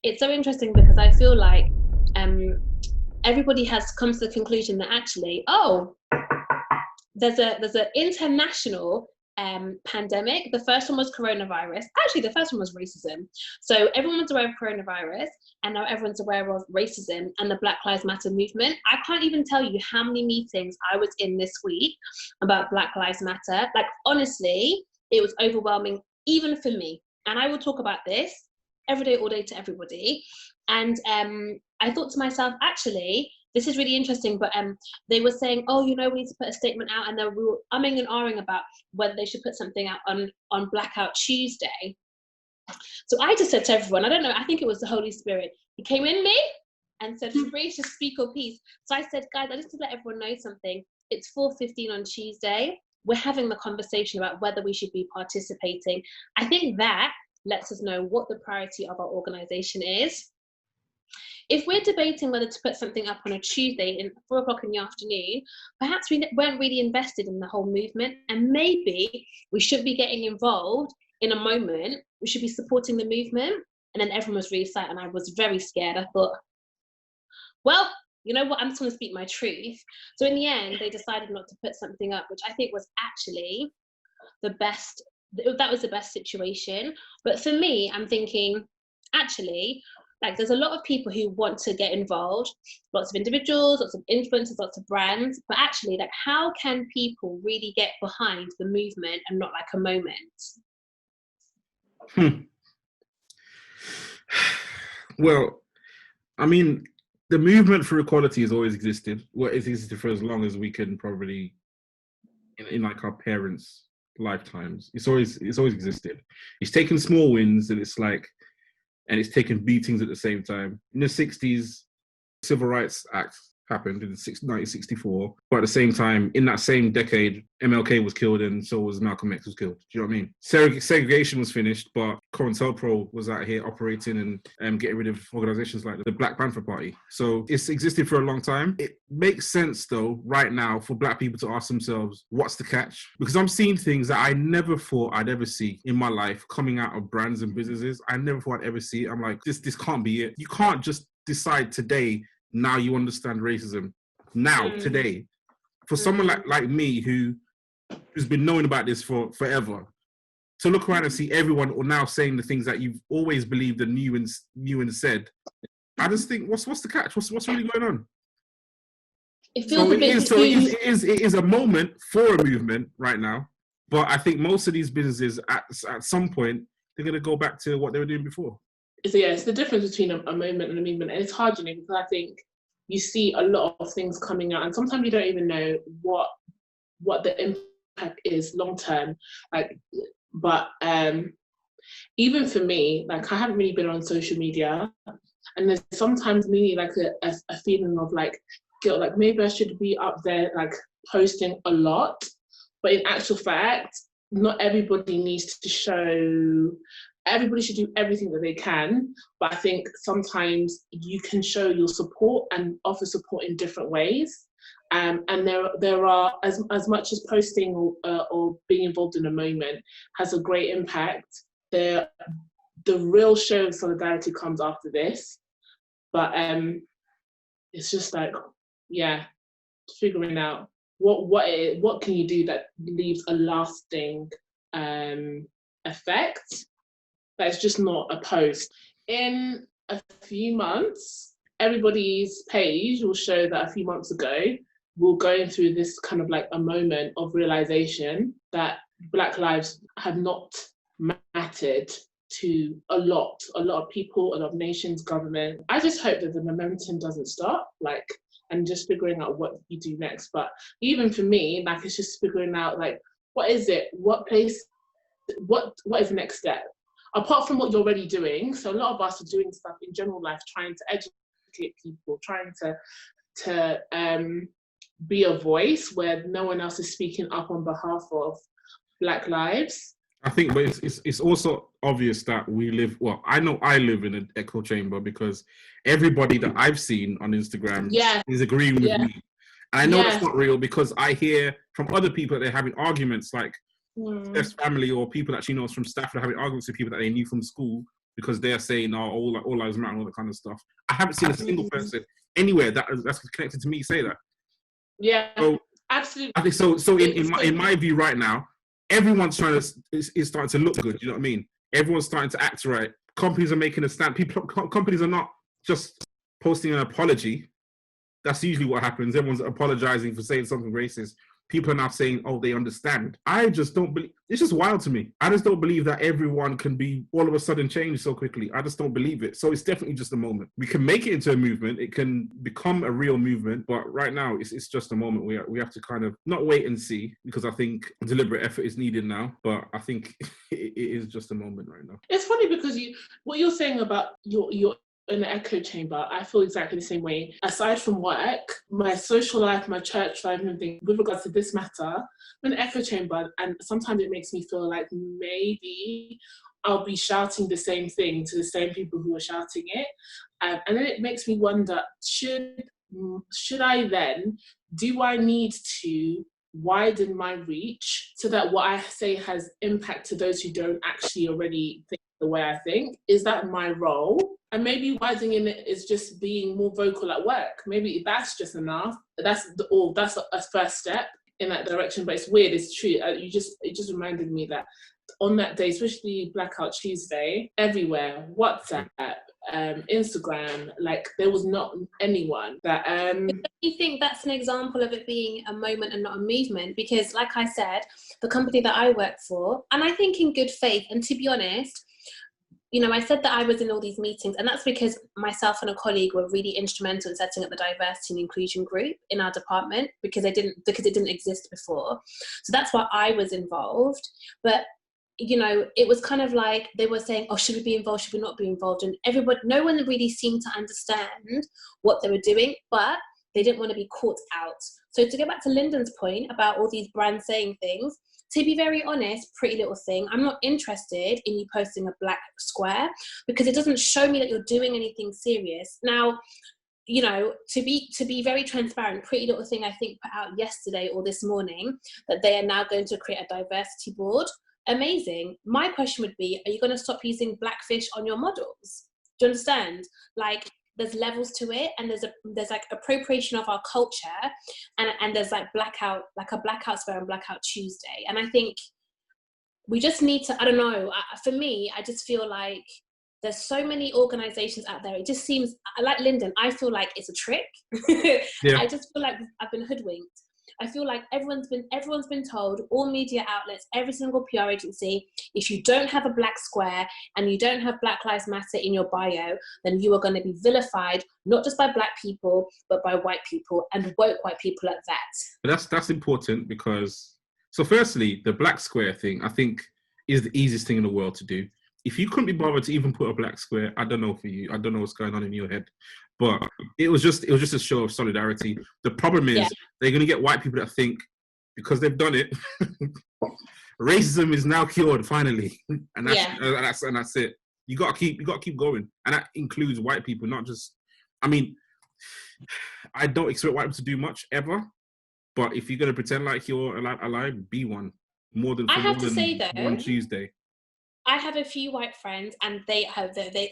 it's so interesting because I feel like everybody has come to the conclusion that actually, there's an international pandemic. The first one was coronavirus. Actually, the first one was racism. So everyone was aware of coronavirus, and now everyone's aware of racism and the Black Lives Matter movement. I can't even tell you how many meetings I was in this week about Black Lives Matter. Like, honestly, it was overwhelming, even for me. And I will talk about this every day, all day, to everybody. And I thought to myself, actually, this is really interesting, but they were saying, oh, we need to put a statement out, and then we were umming and ahhing about whether they should put something out on Blackout Tuesday. So I just said to everyone, I don't know, I think it was the Holy Spirit. He came in me and said, free to speak your piece. So I said, guys, I just to let everyone know something. It's 4:15 on Tuesday. We're having the conversation about whether we should be participating. I think that lets us know what the priority of our organisation is. If we're debating whether to put something up on a Tuesday in 4 o'clock in the afternoon, perhaps we weren't really invested in the whole movement, and maybe we should be getting involved in a moment. We should be supporting the movement. And then everyone was really silent, and I was very scared. I thought, well, you know what, I'm just going to speak my truth. So in the end, they decided not to put something up, which I think was actually the best. That was the best situation. But for me, I'm thinking, actually, like, there's a lot of people who want to get involved, lots of individuals, lots of influencers, lots of brands, but actually, like, how can people really get behind the movement and not like a moment? Well, I mean, the movement for equality has always existed. Well, it's existed for as long as we can probably, in like our parents' lifetimes. It's always existed. It's taken small wins, and it's taken beatings at the same time. In the 60s, Civil Rights Act happened in 1964, but at the same time, in that same decade, MLK was killed, and so was Malcolm X was killed. Do you know what I mean? Segregation was finished, but COINTELPRO was out here operating and getting rid of organizations like the Black Panther Party. So it's existed for a long time. It makes sense, though, right now, for Black people to ask themselves, what's the catch? Because I'm seeing things that I never thought I'd ever see in my life coming out of brands and businesses. I never thought I'd ever see it. I'm like, this can't be it. You can't just decide today, now you understand racism. Now, today. For someone like me who's been knowing about this for forever, to look around and see everyone now saying the things that you've always believed and knew and said, I just think, what's the catch? What's really going on? It feels it is a moment for a movement right now, but I think most of these businesses at some point they're going to go back to what they were doing before. So yeah, it's the difference between a moment and a movement, and it's hard, because I think you see a lot of things coming out, and sometimes you don't even know what the impact is long term. But even for me, like, I haven't really been on social media, and there's sometimes really like a feeling of like guilt, like maybe I should be up there like posting a lot, but in actual fact, not everybody needs to show. Everybody should do everything that they can, but I think sometimes you can show your support and offer support in different ways. And there are, as much as posting or being involved in a moment has a great impact, the real show of solidarity comes after this. But it's just like, yeah, figuring out what can you do that leaves a lasting effect. That's just not a post. In a few months, everybody's page will show that a few months ago, we're going through this kind of like a moment of realization that Black lives have not mattered to a lot of people, a lot of nations, government. I just hope that the momentum doesn't stop, and just figuring out what you do next. But even for me, like, it's just figuring out, like, what is it? What place? What is the next step? Apart from what you're already doing. So a lot of us are doing stuff in general life, trying to educate people, trying to be a voice where no one else is speaking up on behalf of Black lives. I think, but it's also obvious that we live, well, I know I live in an echo chamber because everybody that I've seen on Instagram is agreeing with me. And I know that's not real because I hear from other people that they're having arguments, like Steph's family or people that she knows from staff that are having arguments with people that they knew from school because they are saying, "Oh, all lives matter," and all that kind of stuff. I haven't seen a single person anywhere that's connected to me say that. Yeah, so, absolutely. I think so. So in my view right now, everyone's trying to is starting to look good. You know what I mean? Everyone's starting to act right. Companies are making a stand. Companies are not just posting an apology. That's usually what happens. Everyone's apologizing for saying something racist. People are now saying, "Oh, they understand." I just don't believe. It's just wild to me. I just don't believe that everyone can be all of a sudden changed so quickly. I just don't believe it. So it's definitely just a moment. We can make it into a movement. It can become a real movement. But right now, it's just a moment. We have to kind of not wait and see, because I think deliberate effort is needed now. But I think it is just a moment right now. It's funny because what you're saying about your in the echo chamber, I feel exactly the same way. Aside from work, my social life, my church life, and everything, with regards to this matter, I'm in the echo chamber, and sometimes it makes me feel like maybe I'll be shouting the same thing to the same people who are shouting it. And then it makes me wonder, should I then, do I need to widen my reach so that what I say has impact to those who don't actually already think the way I think? Is that my role? And maybe widening it is just being more vocal at work. Maybe that's just enough. That's a first step in that direction. But it's weird. It's true. It just reminded me that on that day, especially Blackout Tuesday, everywhere, WhatsApp, Instagram, like there was not anyone that. You think that's an example of it being a moment and not a movement? Because, like I said, the company that I work for, and I think in good faith, and to be honest, you know, I said that I was in all these meetings, and that's because myself and a colleague were really instrumental in setting up the diversity and inclusion group in our department, because it didn't exist before. So that's why I was involved. But you know, it was kind of like they were saying, "Oh, should we be involved? Should we not be involved?" And no one really seemed to understand what they were doing, but they didn't want to be caught out. So to go back to Lyndon's point about all these brands saying things, to be very honest, Pretty Little Thing, I'm not interested in you posting a black square, because it doesn't show me that you're doing anything serious. Now, you know, to be very transparent, Pretty Little Thing, I think, put out yesterday or this morning that they are now going to create a diversity board. Amazing. My question would be, are you going to stop using blackfish on your models? Do you understand? Like, there's levels to it, and there's like appropriation of our culture, and there's like a blackout square and Blackout Tuesday. And I think we just need to, I don't know, for me, I just feel like there's so many organizations out there. It just seems, like Lyndon, I feel like it's a trick. Yeah. I just feel like I've been hoodwinked. I feel like everyone's been told, all media outlets, every single PR agency, if you don't have a black square and you don't have Black Lives Matter in your bio, then you are going to be vilified, not just by black people, but by white people, and woke white people at that. But that's important, because, so firstly, the black square thing, I think, is the easiest thing in the world to do. If you couldn't be bothered to even put a black square, I don't know for you. I don't know what's going on in your head. But it was just a show of solidarity. The problem is they're going to get white people that think, because they've done it, racism is now cured finally, and that's it. You got to keep going, and that includes white people, not just. I mean, I don't expect white people to do much ever, but if you're going to pretend like you're alive, be one. More than one Tuesday. I have a few white friends, and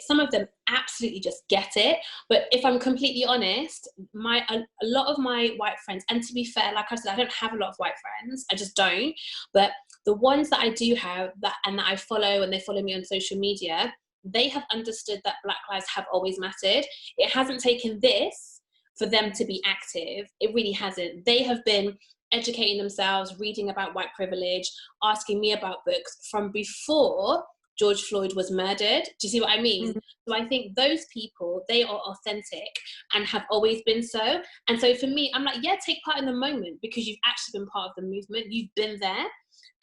some of them absolutely just get it. But if I'm completely honest, a lot of my white friends, and to be fair, like I said, I don't have a lot of white friends. I just don't. But the ones that I do have that I follow, and they follow me on social media, they have understood that Black lives have always mattered. It hasn't taken this for them to be active. It really hasn't. They have been educating themselves, reading about white privilege, asking me about books from before George Floyd was murdered. Do you see what I mean? Mm-hmm. So I think those people, they are authentic and have always been so. And so for me, I'm like, yeah, take part in the moment, because you've actually been part of the movement. You've been there,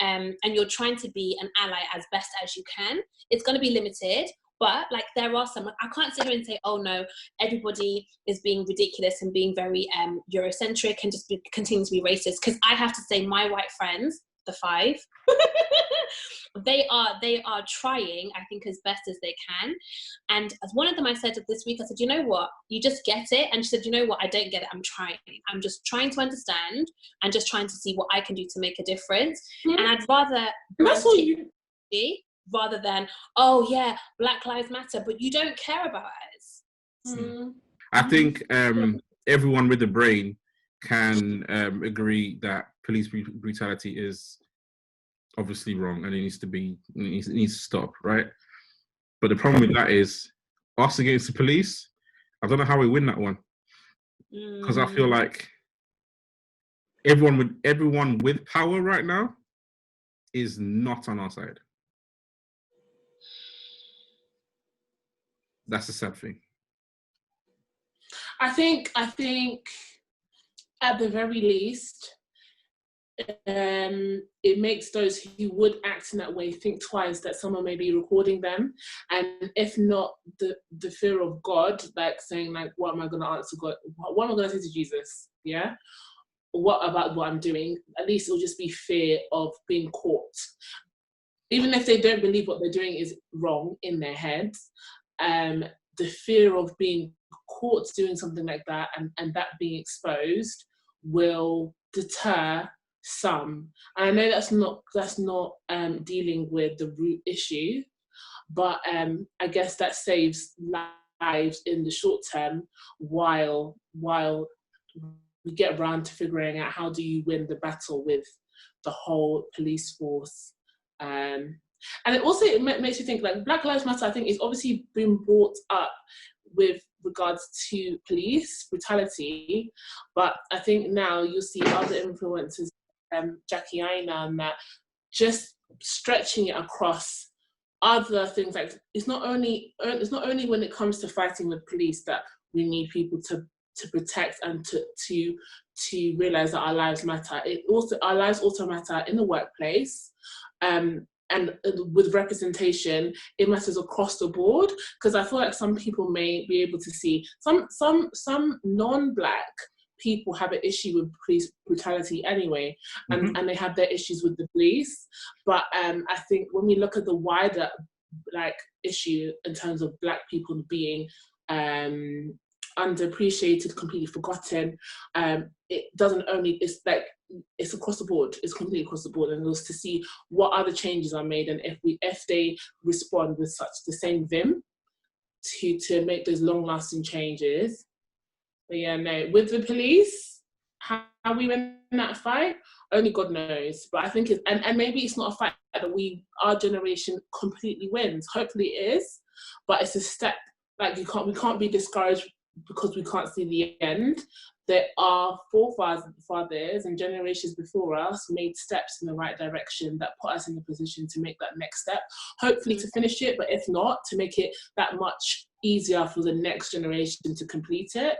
and you're trying to be an ally as best as you can. It's going to be limited, but like there are some, I can't sit here and say, oh no, everybody is being ridiculous and being very Eurocentric and just continue to be racist. Because I have to say, my white friends, the 5, they are trying, I think, as best as they can. And as one of them, I said this week, I said, you know what, you just get it. And she said, you know what, I don't get it, I'm trying. I'm just trying to understand and just trying to see what I can do to make a difference. Mm-hmm. And I'd rather rather than, oh yeah, Black Lives Matter, but you don't care about us. I think everyone with a brain can agree that police brutality is obviously wrong and it needs to stop, right? But the problem with that is us against the police. I don't know how we win that one, because I feel like everyone with power right now is not on our side. That's the sad thing. I think at the very least, it makes those who would act in that way think twice that someone may be recording them, and if not the fear of God, like saying like, what am I going to answer God? What am I going to say to Jesus? Yeah. What about what I'm doing? At least it'll just be fear of being caught. Even if they don't believe what they're doing is wrong in their heads, the fear of being caught doing something like that and that being exposed will deter some. And I know that's not dealing with the root issue, but I guess that saves lives in the short term while we get around to figuring out how do you win the battle with the whole police force. And it also makes you think, like, Black Lives Matter, I think, is obviously been brought up with regards to police brutality, but I think now you'll see other influencers, Jackie Aina and that, just stretching it across other things. Like, it's not only when it comes to fighting with police that we need people to protect and to realize that our lives matter. Our lives also matter in the workplace, and with representation, it matters across the board. Because I feel like some people may be able to see some non-Black people have an issue with police brutality anyway, and they have their issues with the police. But I think when we look at the wider like issue in terms of Black people being underappreciated, completely forgotten, it doesn't only, it's across the board, it's completely across the board, and was to see what other changes are made, and if they respond with the same vim to make those long-lasting changes. But yeah, no, with the police, how we win that fight, only God knows. But I think and maybe it's not a fight that our generation completely wins. Hopefully it is, but it's a step. Like, we can't be discouraged because we can't see the end. There are forefathers and generations before us made steps in the right direction that put us in the position to make that next step, hopefully to finish it, but if not, to make it that much easier for the next generation to complete it.